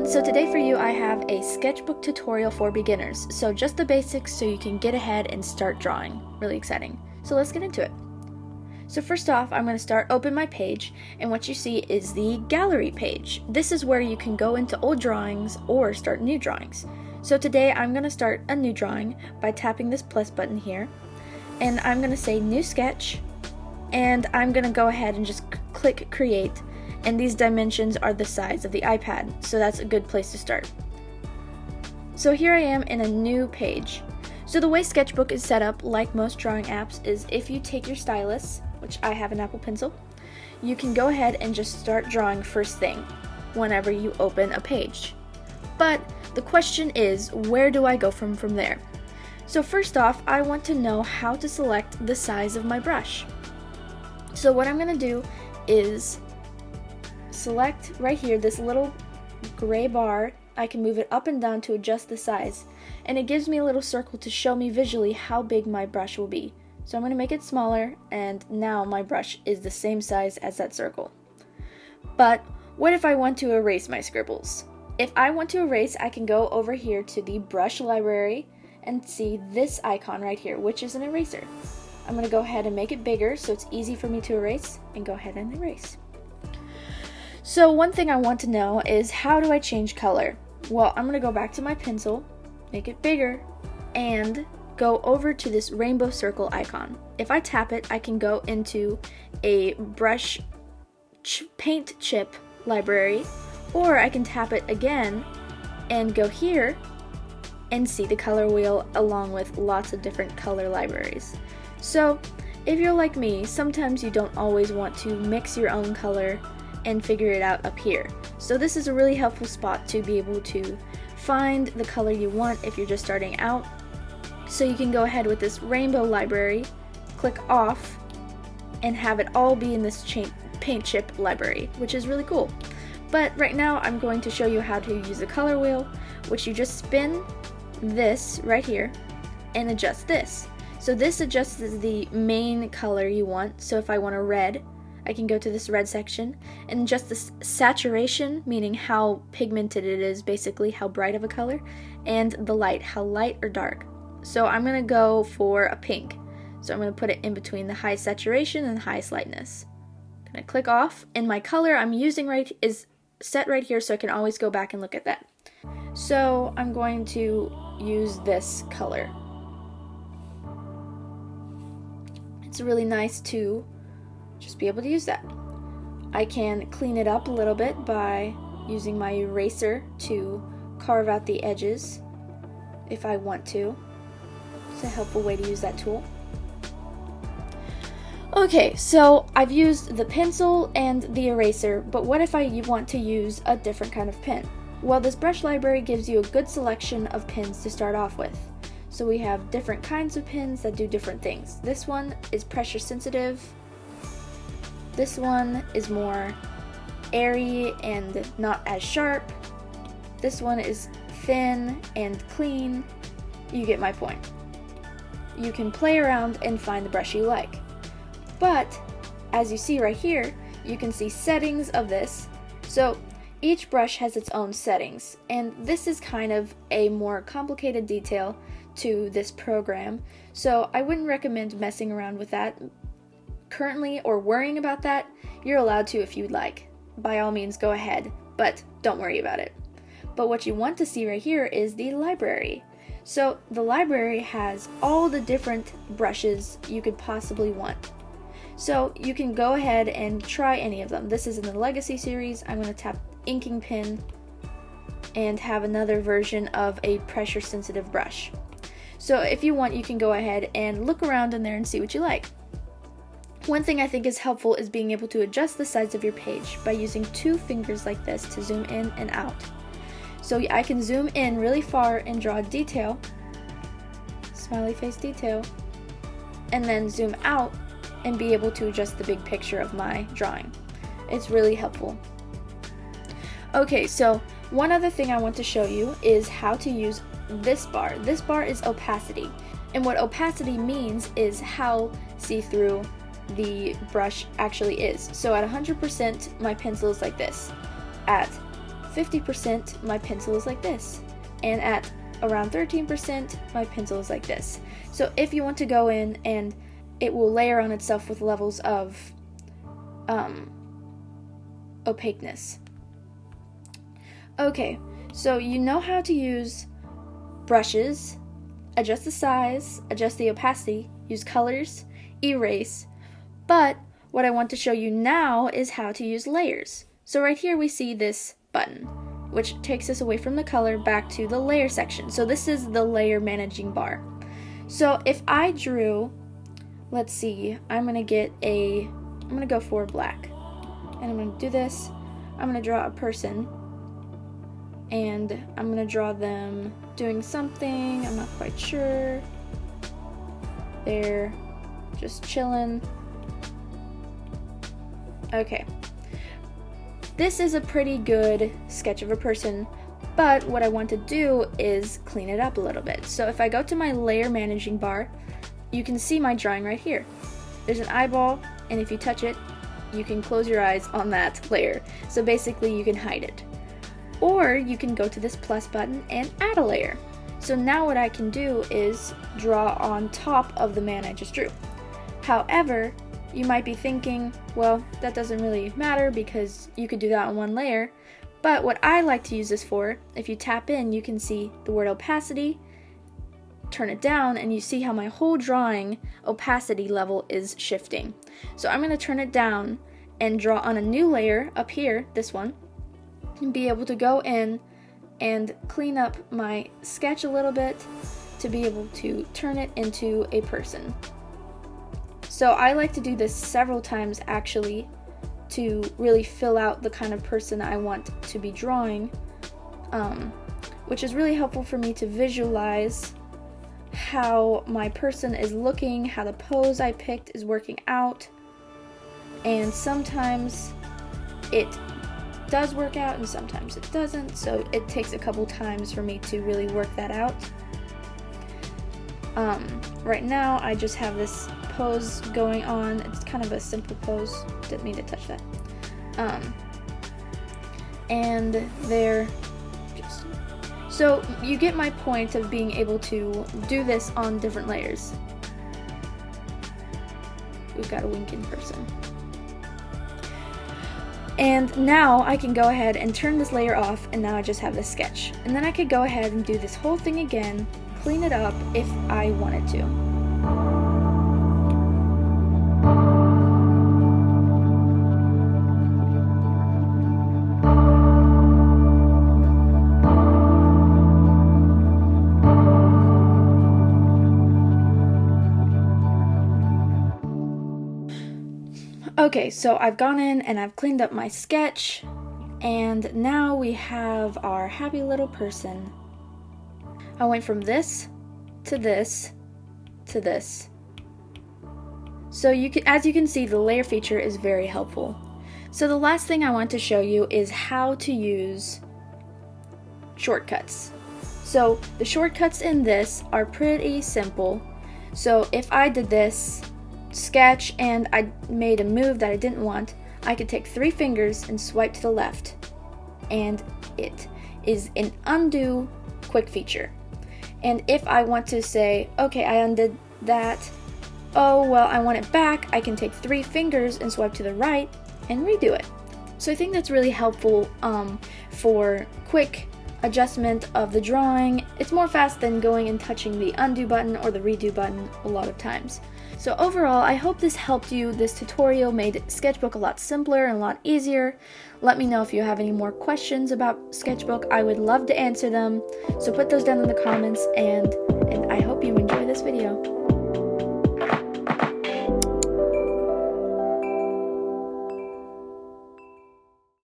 everyone, so today for you I have a sketchbook tutorial for beginners, so just the basics so you can get ahead and start drawing. Really exciting. So let's get into it. So first off, I'm going to open my page, and what you see is the gallery page. This is where you can go into old drawings or start new drawings. So today I'm going to start a new drawing by tapping this plus button here, and I'm going to say new sketch, and I'm going to go ahead and just click create. And these dimensions are the size of the iPad, so that's a good place to start. So here I am in a new page. So the way Sketchbook is set up, like most drawing apps, is if you take your stylus, which I have an Apple Pencil, you can go ahead and just start drawing first thing whenever you open a page. But the question is, where do I go from there? So first off, I want to know how to select the size of my brush. So what I'm going to do is select right here this little gray bar. I can move it up and down to adjust the size, and it gives me a little circle to show me visually how big my brush will be. So I'm going to make it smaller, and now my brush is the same size as that circle. But what if I want to erase my scribbles? If I want to erase, I can go over here to the brush library and see this icon right here, which is an eraser. I'm going to go ahead and make it bigger so it's easy for me to erase, and go ahead and erase. So one thing I want to know is, how do I change color? Well, I'm going to go back to my pencil, make it bigger, and go over to this rainbow circle icon. If I tap it, I can go into a brush paint chip library, or I can tap it again and go here and see the color wheel along with lots of different color libraries. So if you're like me, sometimes you don't always want to mix your own color and figure it out up here. So this is a really helpful spot to be able to find the color you want if you're just starting out. So you can go ahead with this rainbow library, click off, and have it all be in this paint chip library, which is really cool. But right now I'm going to show you how to use the color wheel, which you just spin this right here and adjust this. So this adjusts the main color you want. So if I want a red, I can go to this red section and adjust the saturation, meaning how pigmented it is, basically how bright of a color, and the light, how light or dark. So I'm going to go for a pink. So I'm going to put it in between the high saturation and the highest lightness. I'm going to click off, and my color I'm using is set right here, so I can always go back and look at that. So I'm going to use this color. It's really nice to just be able to use that. I can clean it up a little bit by using my eraser to carve out the edges if I want to. It's a helpful way to use that tool. Okay, so I've used the pencil and the eraser, but what if I want to use a different kind of pen? Well, this brush library gives you a good selection of pens to start off with. So we have different kinds of pens that do different things. This one is pressure sensitive. This one is more airy and not as sharp. This one is thin and clean. You get my point. You can play around and find the brush you like. But as you see right here, you can see settings of this. So each brush has its own settings, and this is kind of a more complicated detail to this program. So I wouldn't recommend messing around with that currently or worrying about that. You're allowed to if you'd like. By all means, go ahead, but don't worry about it. But what you want to see right here is the library. So the library has all the different brushes you could possibly want. So you can go ahead and try any of them. This is in the Legacy series. I'm going to tap inking pen and have another version of a pressure sensitive brush. So if you want, you can go ahead and look around in there and see what you like. One thing I think is helpful is being able to adjust the size of your page by using two fingers like this to zoom in and out. So I can zoom in really far and draw detail, smiley face detail, and then zoom out and be able to adjust the big picture of my drawing. It's really helpful. Okay, so one other thing I want to show you is how to use this bar. This bar is opacity, and what opacity means is how see-through the brush actually is. So at 100%, my pencil is like this. At 50%, my pencil is like this. And at around 13%, my pencil is like this. So if you want to go in, and it will layer on itself with levels of opaqueness. Okay, so you know how to use brushes, adjust the size, adjust the opacity, use colors, erase, but what I want to show you now is how to use layers. So right here we see this button, which takes us away from the color back to the layer section. So this is the layer managing bar. So if I drew, let's see, I'm gonna go for black, and I'm gonna do this. I'm gonna draw a person, and I'm gonna draw them doing something, I'm not quite sure. They're just chilling. Okay. This is a pretty good sketch of a person, but what I want to do is clean it up a little bit. So if I go to my layer managing bar, you can see my drawing right here. There's an eyeball, and if you touch it, you can close your eyes on that layer. So basically you can hide it. Or you can go to this plus button and add a layer. So now what I can do is draw on top of the man I just drew. However, you might be thinking, well, that doesn't really matter because you could do that on one layer. But what I like to use this for, if you tap in, you can see the word opacity, turn it down, and you see how my whole drawing opacity level is shifting. So I'm going to turn it down and draw on a new layer up here, this one, and be able to go in and clean up my sketch a little bit to be able to turn it into a person. So I like to do this several times actually to really fill out the kind of person I want to be drawing, which is really helpful for me to visualize how my person is looking, how the pose I picked is working out, and sometimes it does work out and sometimes it doesn't, so it takes a couple times for me to really work that out. Right now I just have this pose going on. It's kind of a simple pose, didn't mean to touch that. And there, just so you get my point of being able to do this on different layers. We've got a winking person. And now I can go ahead and turn this layer off, and now I just have this sketch. And then I could go ahead and do this whole thing again, clean it up if I wanted to. Okay, so I've gone in and I've cleaned up my sketch, and now we have our happy little person. I went from this to this to this. So as you can see, the layer feature is very helpful. So the last thing I want to show you is how to use shortcuts. So the shortcuts in this are pretty simple. So if I did this sketch and I made a move that I didn't want, I could take 3 fingers and swipe to the left, and it is an undo quick feature. And if I want to say, okay, I undid that, oh well, I want it back, I can take 3 fingers and swipe to the right and redo it. So I think that's really helpful for quick adjustment of the drawing. It's more fast than going and touching the undo button or the redo button a lot of times. So overall, I hope this helped you. This tutorial made Sketchbook a lot simpler and a lot easier. Let me know if you have any more questions about Sketchbook. I would love to answer them. So put those down in the comments, and I hope you enjoy this video.